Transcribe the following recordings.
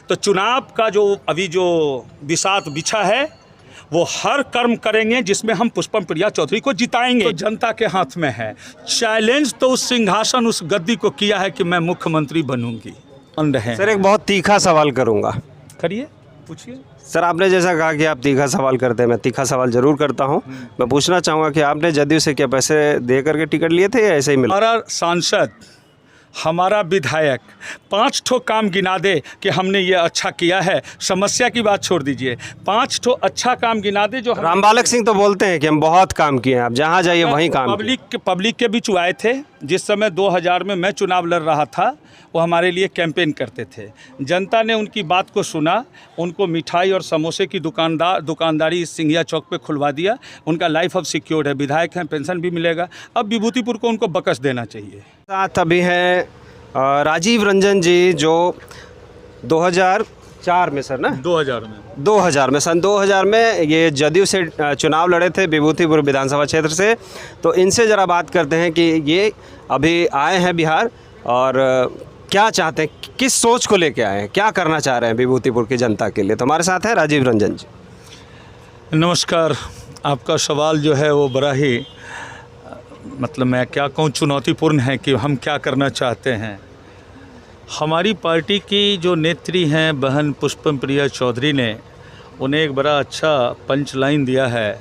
तो चुनाव का जो अभी जो बिसात बिछा है वो हर कर्म करेंगे जिसमें हम पुष्पम प्रिया चौधरी को जिताएंगे। तो जनता के हाथ में है। चैलेंज तो उस सिंहासन उस गद्दी को किया है कि मैं मुख्यमंत्री बनूंगी। सर एक बहुत तीखा सवाल करूंगा। करिए, पूछिए। सर आपने जैसा कहा कि आप तीखा सवाल करते हैं, मैं तीखा सवाल जरूर करता हूं। मैं पूछना चाहूँगा कि आपने जदयू से क्या पैसे दे करके टिकट लिए थे या ऐसे ही मिला? हमारा सांसद, हमारा विधायक 5 ठो काम गिना दे कि हमने ये अच्छा किया है। समस्या की बात छोड़ दीजिए, 5 ठो अच्छा काम गिना दे। जो रामबालक सिंह तो बोलते हैं कि हम बहुत काम किए हैं, आप जहाँ जाइए वहीं काम किए। पब्लिक के बीच आए थे। जिस समय 2000 में मैं चुनाव लड़ रहा था, वो हमारे लिए कैंपेन करते थे। जनता ने उनकी बात को सुना, उनको मिठाई और समोसे की दुकानदारी सिंघिया चौक पे खुलवा दिया। उनका लाइफ अब सिक्योर्ड है, विधायक हैं, पेंशन भी मिलेगा। अब विभूतिपुर को उनको बकस देना चाहिए। साथ अभी हैं राजीव रंजन जी, जो 2004 में सर ना 2000 में सन 2000 में ये जदयू से चुनाव लड़े थे विभूतिपुर विधानसभा क्षेत्र से। तो इनसे ज़रा बात करते हैं कि ये अभी आए हैं बिहार और क्या चाहते हैं, किस सोच को लेके आए हैं, क्या करना चाह रहे हैं विभूतिपुर की जनता के लिए। तो हमारे साथ है राजीव रंजन जी। नमस्कार। आपका सवाल जो है वो बड़ा ही मतलब मैं क्या कहूँ चुनौतीपूर्ण है कि हम क्या करना चाहते हैं। हमारी पार्टी की जो नेत्री हैं बहन पुष्पम प्रिया चौधरी ने उन्हें एक बड़ा अच्छा पंच लाइन दिया है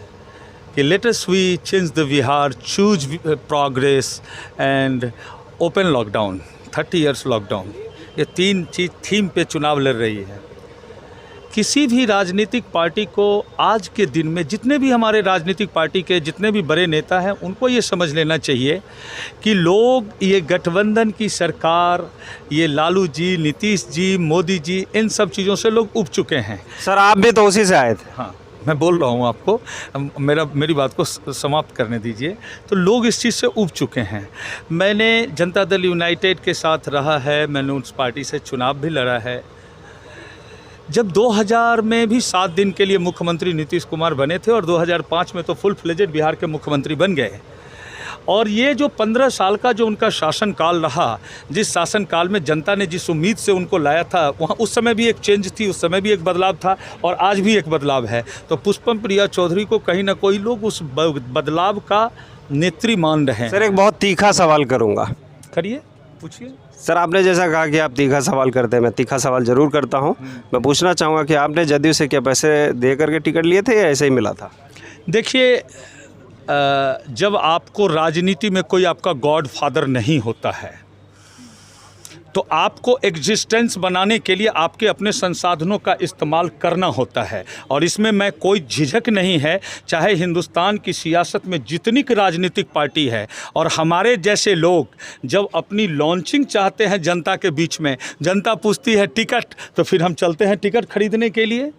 कि let us we change the Bihar, choose progress and open lockdown, 30 years lockdown. ये 3 चीज़ थीम पे चुनाव लड़ रही है। किसी भी राजनीतिक पार्टी को आज के दिन में जितने भी हमारे राजनीतिक पार्टी के जितने भी बड़े नेता हैं उनको ये समझ लेना चाहिए कि लोग ये गठबंधन की सरकार, ये लालू जी, नीतीश जी, मोदी जी, इन सब चीज़ों से लोग उब चुके हैं। सर आप भी तो उसी से आए थे। हाँ, मैं बोल रहा हूँ आपको, मेरी बात को समाप्त करने दीजिए। तो लोग इस चीज़ से उब चुके हैं। मैंने जनता दल यूनाइटेड के साथ रहा है, मैंने उस पार्टी से चुनाव भी लड़ा है। जब 2000 में भी 7 दिन के लिए मुख्यमंत्री नीतीश कुमार बने थे और 2005 में तो फुल फ्लेजेड बिहार के मुख्यमंत्री बन गए। और ये जो 15 साल का जो उनका शासनकाल रहा, जिस शासनकाल में जनता ने जिस उम्मीद से उनको लाया था, वहाँ उस समय भी एक चेंज थी, उस समय भी एक बदलाव था और आज भी एक बदलाव है। तो पुष्पम प्रिया चौधरी को कहीं ना कोई लोग उस बदलाव का नेत्री मान रहे हैं। सर एक बहुत तीखा सवाल करूँगा। करिए, पूछिए। सर आपने जैसा कहा कि आप तीखा सवाल करते हैं, मैं तीखा सवाल ज़रूर करता हूं। मैं पूछना चाहूँगा कि आपने जदयू से क्या पैसे दे करके टिकट लिए थे या ऐसे ही मिला था? देखिए, जब आपको राजनीति में कोई आपका गॉड फादर नहीं होता है तो आपको एग्जिस्टेंस बनाने के लिए आपके अपने संसाधनों का इस्तेमाल करना होता है। और इसमें मैं कोई झिझक नहीं है, चाहे हिंदुस्तान की सियासत में जितनी राजनीतिक पार्टी है और हमारे जैसे लोग जब अपनी लॉन्चिंग चाहते हैं जनता के बीच में, जनता पूछती है टिकट, तो फिर हम चलते हैं टिकट खरीदने के लिए।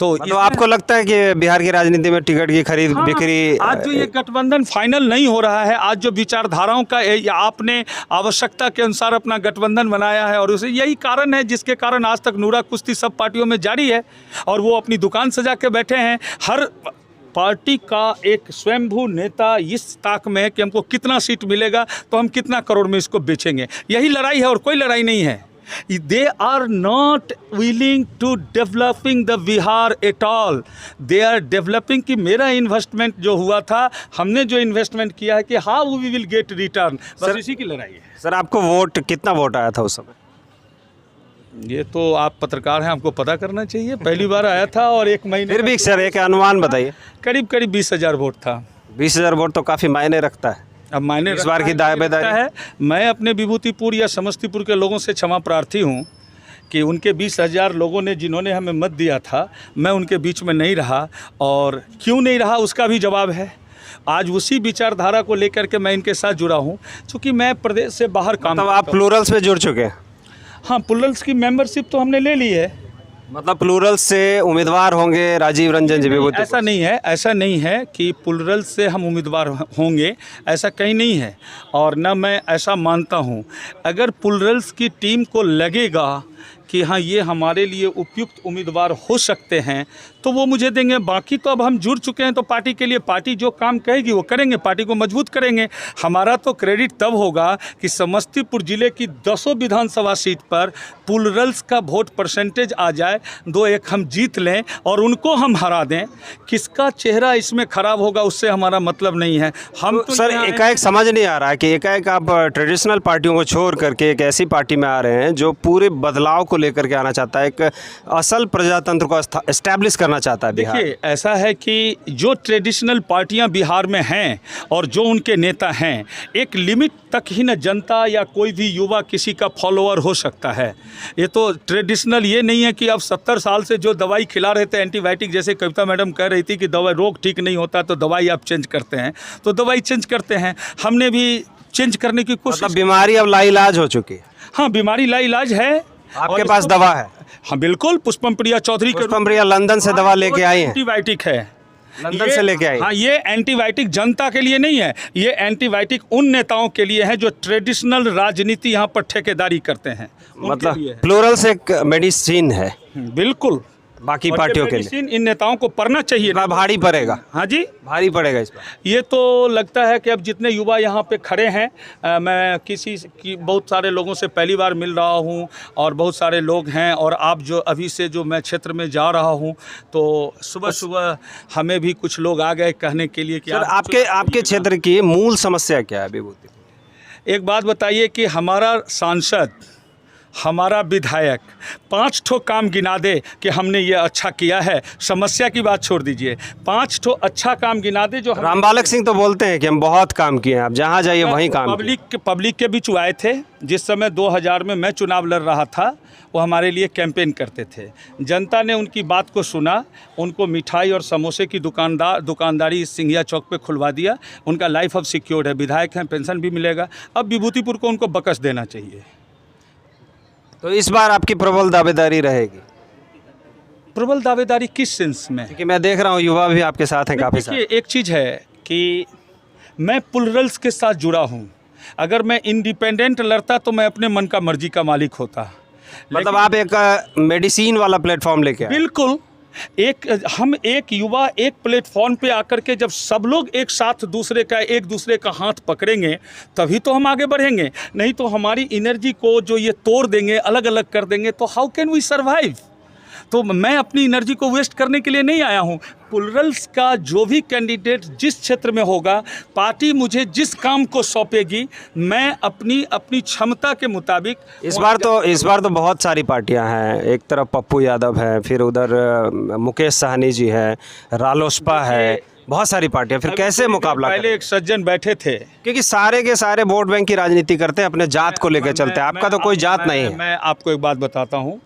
तो मतलब आपको लगता है कि बिहार की राजनीति में टिकट की खरीद बिक्री, आज जो ये गठबंधन फाइनल नहीं हो रहा है, आज जो विचारधाराओं का आपने आवश्यकता के अनुसार अपना गठबंधन बनाया है और उसे यही कारण है जिसके कारण आज तक नूरा कुश्ती सब पार्टियों में जारी है और वो अपनी दुकान सजा के बैठे हैं। हर पार्टी का एक स्वयंभू नेता इस ताक में है कि हमको कितना सीट मिलेगा तो हम कितना करोड़ में इसको बेचेंगे। यही लड़ाई है और कोई लड़ाई नहीं है। They are not willing to developing the Bihar at all. They are developing कि मेरा इन्वेस्टमेंट जो हुआ था, हमने जो इन्वेस्टमेंट किया है कि how we will get return, बस इसी की लड़ाई है। सर आपको कितना वोट आया था उस समय? ये तो आप पत्रकार हैं, आपको पता करना चाहिए। पहली बार आया था और 1 महीने फिर भी सर एक अनुमान बताइए। करीब 20,000 वोट था। 20,000 वोट तो काफ़ी मायने रखता है। अब मायने इस बार की दावेदारी है। मैं अपने विभूतिपुर या समस्तीपुर के लोगों से क्षमा प्रार्थी हूँ कि उनके 20,000 लोगों ने जिन्होंने हमें मत दिया था, मैं उनके बीच में नहीं रहा। और क्यों नहीं रहा उसका भी जवाब है। आज उसी विचारधारा को लेकर के मैं इनके साथ जुड़ा हूँ, क्योंकि मैं प्रदेश से बाहर काम मतलब आप प्लूरल्स में जुड़ चुके हैं? हाँ, प्लूरल्स की मेंबरशिप तो हमने ले ली है। मतलब प्लूरल से उम्मीदवार होंगे राजीव रंजन जी विभूतिपुर? ऐसा नहीं है कि प्लूरल से हम उम्मीदवार होंगे, ऐसा कहीं नहीं है और न मैं ऐसा मानता हूं। अगर प्लूरल्स की टीम को लगेगा कि हाँ ये हमारे लिए उपयुक्त उम्मीदवार हो सकते हैं तो वो मुझे देंगे। बाकी तो अब हम जुड़ चुके हैं तो पार्टी के लिए, पार्टी जो काम कहेगी वो करेंगे, पार्टी को मजबूत करेंगे। हमारा तो क्रेडिट तब होगा कि समस्तीपुर ज़िले की 10 विधानसभा सीट पर प्लूरल्स का वोट परसेंटेज आ जाए, 2-1 हम जीत लें और उनको हम हरा दें। किसका चेहरा इसमें ख़राब होगा उससे हमारा मतलब नहीं है। हम तो सर एकाएक समझ नहीं आ रहा है कि एकाएक आप ट्रेडिशनल पार्टियों को छोड़ करके एक ऐसी पार्टी में आ रहे हैं जो पूरे बदलाव को लेकर के आना चाहता है, एक असल प्रजातंत्र को एस्टैब्लिश करना चाहता है बिहार। देखिए ऐसा है कि जो ट्रेडिशनल पार्टियां बिहार में हैं और जो उनके नेता हैं, एक लिमिट तक ही न जनता या कोई भी युवा किसी का फॉलोअर हो सकता है। ये तो ट्रेडिशनल ये नहीं है कि अब 70 साल से जो दवाई खिला रहे थे एंटीबायोटिक, जैसे कविता मैडम कह रही थी कि दवाई रोग ठीक नहीं होता तो दवाई आप चेंज करते हैं, तो दवाई चेंज करते हैं। हमने भी चेंज करने की कोशिश। मतलब बीमारी अब लाइलाज हो चुकी है। हाँ, बीमारी लाइलाज है। आपके पास दवा है? हाँ बिल्कुल, पुष्पम प्रिया चौधरी के पुष्पम प्रिया लंदन से दवा लेके आई है, एंटीबायोटिक है, लंदन से लेके आई। हाँ, ये एंटीबायोटिक जनता के लिए नहीं है, ये एंटीबायोटिक उन नेताओं के लिए है जो ट्रेडिशनल राजनीति यहाँ पर ठेकेदारी करते हैं। मतलब प्लूरल्स एक मेडिसिन है बिल्कुल, बाकी पार्टियों के लिए। मेडिसिन इन नेताओं को पढ़ना चाहिए। भारी पड़ेगा। हाँ जी, भारी पड़ेगा इस पर। ये तो लगता है कि अब जितने युवा यहाँ पे खड़े हैं, मैं बहुत सारे लोगों से पहली बार मिल रहा हूँ और बहुत सारे लोग हैं, और आप जो अभी से जो मैं क्षेत्र में जा रहा हूँ तो सुबह सुबह हमें भी कुछ लोग आ गए कहने के लिए कि सर आपके क्षेत्र की मूल समस्या क्या है विभूति? एक बात बताइए कि हमारा सांसद, हमारा विधायक 5 ठो काम गिना दे कि हमने ये अच्छा किया है। समस्या की बात छोड़ दीजिए, 5 ठो अच्छा काम गिना दे जो रामबालक सिंह तो बोलते हैं कि हम बहुत काम किए हैं, आप जहाँ जाइए वहीं काम किए। पब्लिक के बीच आए थे जिस समय 2000 में मैं चुनाव लड़ रहा था, वो हमारे लिए कैंपेन करते थे। जनता ने उनकी बात को सुना, उनको मिठाई और समोसे की दुकानदारी सिंघिया चौक पे खुलवा दिया। उनका लाइफ अब सिक्योर्ड है, विधायक हैं, पेंशन भी मिलेगा। अब विभूतिपुर को उनको बकस देना चाहिए। तो इस बार आपकी प्रबल दावेदारी रहेगी? प्रबल दावेदारी किस सेंस में? क्योंकि मैं देख रहा हूँ युवा भी आपके साथ हैं काफ़ी सारे। एक चीज़ है कि मैं प्लूरल्स के साथ जुड़ा हूँ। अगर मैं इंडिपेंडेंट लड़ता तो मैं अपने मन का मर्जी का मालिक होता। मतलब आप एक मेडिसिन वाला प्लेटफॉर्म लेके आए। बिल्कुल, हम एक युवा एक प्लेटफॉर्म पे आकर के जब सब लोग एक साथ एक दूसरे का हाथ पकड़ेंगे तभी तो हम आगे बढ़ेंगे। नहीं तो हमारी एनर्जी को जो ये तोड़ देंगे, अलग अलग कर देंगे, तो हाउ कैन वी सर्वाइव? तो मैं अपनी एनर्जी को वेस्ट करने के लिए नहीं आया हूँ। प्लूरल्स का जो भी कैंडिडेट जिस क्षेत्र में होगा, पार्टी मुझे जिस काम को सौंपेगी, मैं अपनी क्षमता के मुताबिक। इस बार तो बहुत सारी पार्टियां हैं। एक तरफ पप्पू यादव है, फिर उधर मुकेश साहनी जी है, रालोसपा है, बहुत सारी पार्टियां। फिर कैसे मुकाबला? पहले एक सज्जन बैठे थे, क्योंकि सारे के सारे वोट बैंक की राजनीति करते हैं, अपने जात को लेकर चलते हैं। आपका तो कोई जात नहीं है। मैं आपको एक बात बताता हूँ,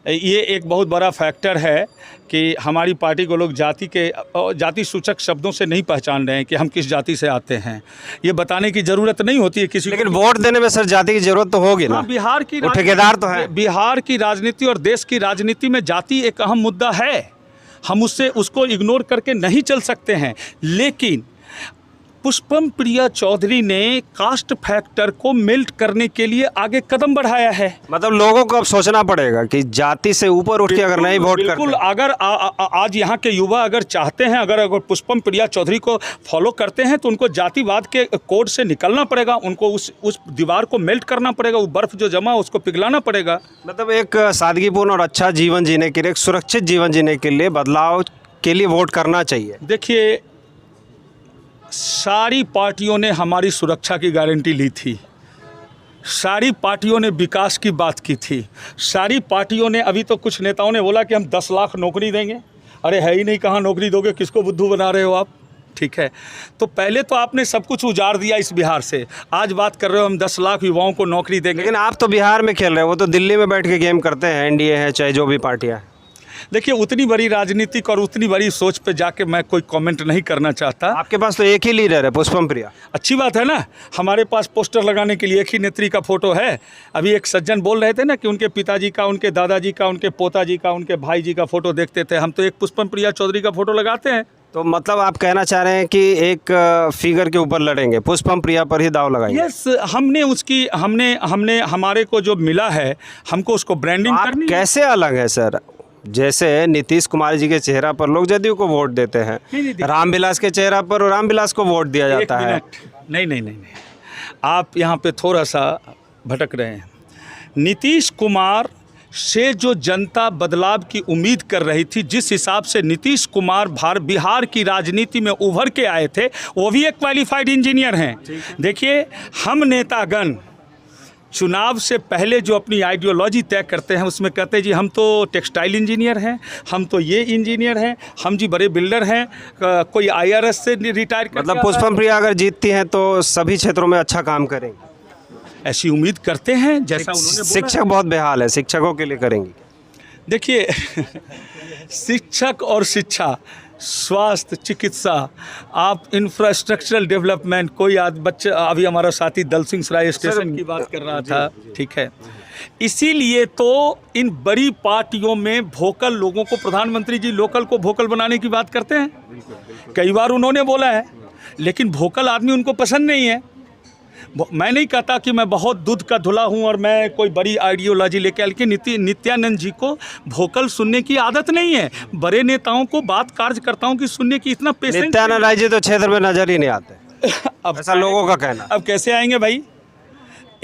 ये एक बहुत बड़ा फैक्टर है कि हमारी पार्टी को लोग जाति सूचक शब्दों से नहीं पहचान रहे हैं कि हम किस जाति से आते हैं। ये बताने की ज़रूरत नहीं होती है किसी को। लेकिन वोट देने में सर जाति की ज़रूरत तो होगी ना। बिहार की ठेकेदार तो है। बिहार की राजनीति और देश की राजनीति में जाति एक अहम मुद्दा है, हम उसको इग्नोर करके नहीं चल सकते हैं। लेकिन पुष्पम प्रिया चौधरी ने कास्ट फैक्टर को मेल्ट करने के लिए आगे कदम बढ़ाया है। मतलब लोगों को अब सोचना पड़ेगा कि जाति से ऊपर उठ के अगर नहीं वोट करते। बिल्कुल, अगर आज यहाँ के युवा अगर चाहते हैं, अगर पुष्पम प्रिया चौधरी को फॉलो करते हैं तो उनको जातिवाद के कोड से निकलना पड़ेगा, उनको उस दीवार को मेल्ट करना पड़ेगा, वो बर्फ़ जो जमा उसको पिघलाना पड़ेगा। मतलब एक सादगीपूर्ण और अच्छा जीवन जीने के लिए, एक सुरक्षित जीवन जीने के लिए, बदलाव के लिए वोट करना चाहिए। देखिए, सारी पार्टियों ने हमारी सुरक्षा की गारंटी ली थी, सारी पार्टियों ने विकास की बात की थी, सारी पार्टियों ने, अभी तो कुछ नेताओं ने बोला कि हम 10 लाख नौकरी देंगे। अरे है ही नहीं, कहाँ नौकरी दोगे, किसको बुद्धू बना रहे हो आप? ठीक है, तो पहले तो आपने सब कुछ उजाड़ दिया इस बिहार से, आज बात कर रहे हो हम 10 लाख युवाओं को नौकरी देंगे। लेकिन आप तो बिहार में खेल रहे हो, वो तो दिल्ली में बैठ के गेम करते हैं, एनडीए है चाहे जो भी पार्टियाँ हैं। देखिए, उतनी बड़ी राजनीतिक और उतनी बड़ी सोच पे जाके मैं कोई कमेंट नहीं करना चाहता। आपके पास तो एक ही लीडर है, पुष्पम प्रिया। अच्छी बात है ना, हमारे पास पोस्टर लगाने के लिए एक ही नेत्री का फोटो है। अभी एक सज्जन बोल रहे थे ना कि उनके पिताजी का, उनके दादाजी का, उनके पोताजी का, उनके भाई जी का फोटो देखते थे। हम तो एक पुष्पम प्रिया चौधरी का फोटो लगाते हैं। तो मतलब आप कहना चाह रहे हैं कि एक फिगर के ऊपर लड़ेंगे, पुष्पम प्रिया पर ही दाव लगाएंगे। यस, हमने उसकी हमने हमारे को जो मिला है हमको उसको ब्रांडिंग आप करनी है। कैसे अलग है सर? जैसे नीतीश कुमार जी के चेहरा पर लोग जदयू को वोट देते हैं, नहीं, देखिए। रामविलास के चेहरा पर रामविलास को वोट दिया जाता एक है। मिनट, नहीं, आप यहाँ पे थोड़ा सा भटक रहे हैं। नीतीश कुमार से जो जनता बदलाव की उम्मीद कर रही थी, जिस हिसाब से नीतीश कुमार बिहार की राजनीति में उभर के आए थे, वो भी एक क्वालिफाइड इंजीनियर हैं। देखिए, हम नेतागण चुनाव से पहले जो अपनी आइडियोलॉजी तय करते हैं उसमें कहते हैं जी हम तो टेक्सटाइल इंजीनियर हैं, हम तो ये इंजीनियर हैं, हम जी बड़े बिल्डर हैं, कोई IRS से रिटायर कर मतलब पुष्पम प्रिया अगर जीतती हैं तो सभी क्षेत्रों में अच्छा काम करेंगे, ऐसी उम्मीद करते हैं जैसा उन्होंने बोला। शिक्षक बहुत बेहाल है, शिक्षकों के लिए करेंगी? देखिए, शिक्षक और शिक्षा, स्वास्थ्य, चिकित्सा, आप इंफ्रास्ट्रक्चरल डेवलपमेंट, कोई बच्चा अभी हमारा साथी दल सिंह सराय स्टेशन की बात कर रहा था, ठीक है। इसीलिए तो इन बड़ी पार्टियों में वोकल लोगों को, प्रधानमंत्री जी लोकल को वोकल बनाने की बात करते हैं, कई बार उन्होंने बोला है, लेकिन वोकल आदमी उनको पसंद नहीं है। मैं नहीं कहता कि मैं बहुत दूध का धुला हूं और मैं कोई बड़ी आइडियोलॉजी लेके, लेकिन नित्यानंद जी को वोकल सुनने की आदत नहीं है। बड़े नेताओं को, बात कार्यकर्ताओं की सुनने की इतना पेशेंस। नित्यानंद राय जी तो क्षेत्र में नजर ही नहीं आते, अब ऐसा लोगों का कहना। अब कैसे आएंगे भाई?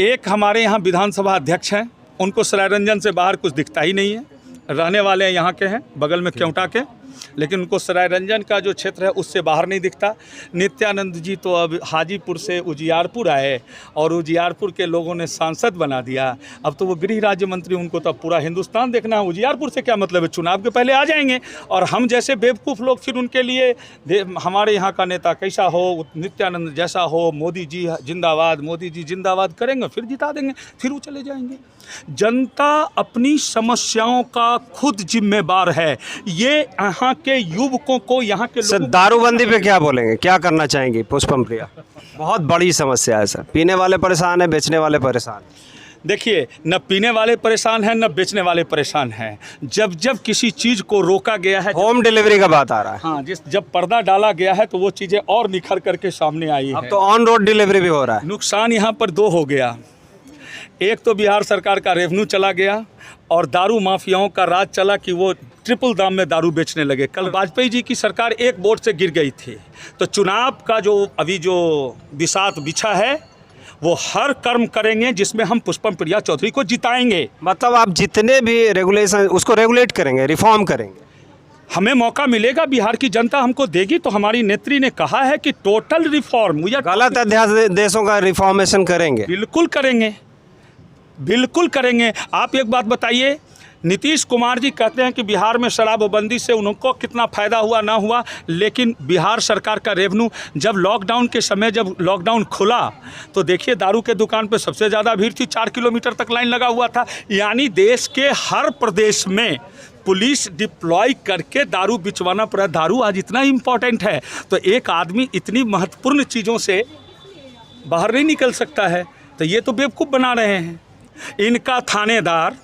एक हमारे यहाँ विधानसभा अध्यक्ष हैं, उनको सरायरंजन से बाहर कुछ दिखता ही नहीं है, रहने वाले यहाँ के हैं, बगल में क्योंटा के, लेकिन उनको सरायरंजन का जो क्षेत्र है उससे बाहर नहीं दिखता। नित्यानंद जी तो अब हाजीपुर से उजियारपुर आए और उजियारपुर के लोगों ने सांसद बना दिया, अब तो वो गृह राज्य मंत्री, उनको तो पूरा हिंदुस्तान देखना है, उजियारपुर से क्या मतलब है? चुनाव के पहले आ जाएंगे और हम जैसे बेवकूफ़ लोग फिर उनके लिए हमारे यहाँ का नेता कैसा हो, नित्यानंद जैसा हो, मोदी जी जिंदाबाद, मोदी जी जिंदाबाद करेंगे, फिर जिता देंगे, फिर वो चले जाएंगे। जनता अपनी समस्याओं का खुद जिम्मेदार है। ये यहाँ के युवकों को, यहाँ के सर लोगों दारूबंदी पे क्या बोलेंगे, क्या करना चाहेंगे पुष्पम प्रिया? बहुत बड़ी समस्या है सर, पीने वाले परेशान है, बेचने वाले परेशान है। देखिए, न पीने वाले परेशान हैं, न बेचने वाले परेशान हैं। जब किसी चीज़ को रोका गया है, होम डिलीवरी का बात आ रहा है। हाँ, जब पर्दा डाला गया है तो वो चीज़ें और निखर करके सामने आई अब है। तो ऑन रोड डिलीवरी भी हो रहा है। नुकसान यहाँ पर दो हो गया। एक तो बिहार सरकार का रेवेन्यू चला गया और दारू माफियाओं का राज चला कि वो ट्रिपल दाम में दारू बेचने लगे। कल वाजपेयी जी की सरकार एक वोट से गिर गई थी, तो चुनाव का जो अभी जो बिसात बिछा है वो हर कर्म करेंगे जिसमें हम पुष्पम प्रिया चौधरी को जिताएंगे। मतलब आप जितने भी रेगुलेशन उसको रेगुलेट करेंगे, रिफॉर्म करेंगे। हमें मौका मिलेगा, बिहार की जनता हमको देगी, तो हमारी नेत्री ने कहा है कि टोटल रिफॉर्म, गलत अध्यादेश देशों का रिफॉर्मेशन करेंगे। बिल्कुल करेंगे, बिल्कुल करेंगे। आप एक बात बताइए, नीतीश कुमार जी कहते हैं कि बिहार में शराबबंदी से उनको कितना फ़ायदा हुआ ना हुआ, लेकिन बिहार सरकार का रेवेन्यू, जब लॉकडाउन के समय, जब लॉकडाउन खुला तो देखिए दारू के दुकान पे सबसे ज़्यादा भीड़ थी, 4 किलोमीटर तक लाइन लगा हुआ था। यानी देश के हर प्रदेश में पुलिस डिप्लॉय करके दारू बिचवाना पड़ा। दारू आज इतना इम्पोर्टेंट है, तो एक आदमी इतनी महत्वपूर्ण चीज़ों से बाहर नहीं निकल सकता है, तो ये तो बेवकूफ़ बना रहे हैं। इनका थानेदार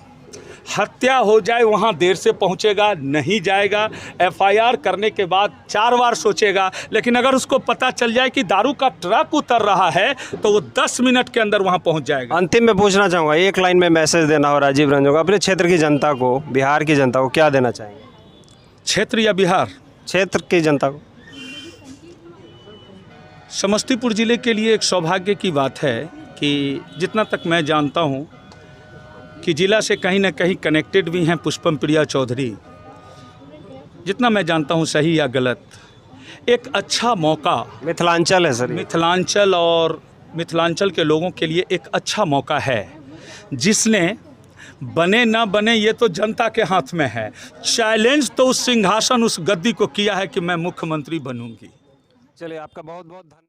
हत्या हो जाए वहाँ देर से पहुँचेगा, नहीं जाएगा, FIR करने के बाद 4 बार सोचेगा, लेकिन अगर उसको पता चल जाए कि दारू का ट्रक उतर रहा है तो वो 10 मिनट के अंदर वहाँ पहुँच जाएगा। अंतिम में पूछना चाहूँगा, एक लाइन में मैसेज देना हो राजीव रंजन को, अपने क्षेत्र की जनता को, बिहार की जनता को क्या देना चाहेंगे? क्षेत्र या बिहार? क्षेत्र की जनता को। समस्तीपुर ज़िले के लिए एक सौभाग्य की बात है कि जितना तक मैं जानता हूँ कि ज़िला से कहीं ना कहीं कनेक्टेड भी हैं पुष्पम प्रिया चौधरी। जितना मैं जानता हूँ, सही या गलत, एक अच्छा मौका मिथिलांचल है सर, मिथिलांचल और मिथिलांचल के लोगों के लिए एक अच्छा मौका है, जिसने बने ना बने ये तो जनता के हाथ में है। चैलेंज तो उस सिंहासन, उस गद्दी को किया है कि मैं मुख्यमंत्री बनूंगी। चलिए, आपका बहुत बहुत धन्यवाद।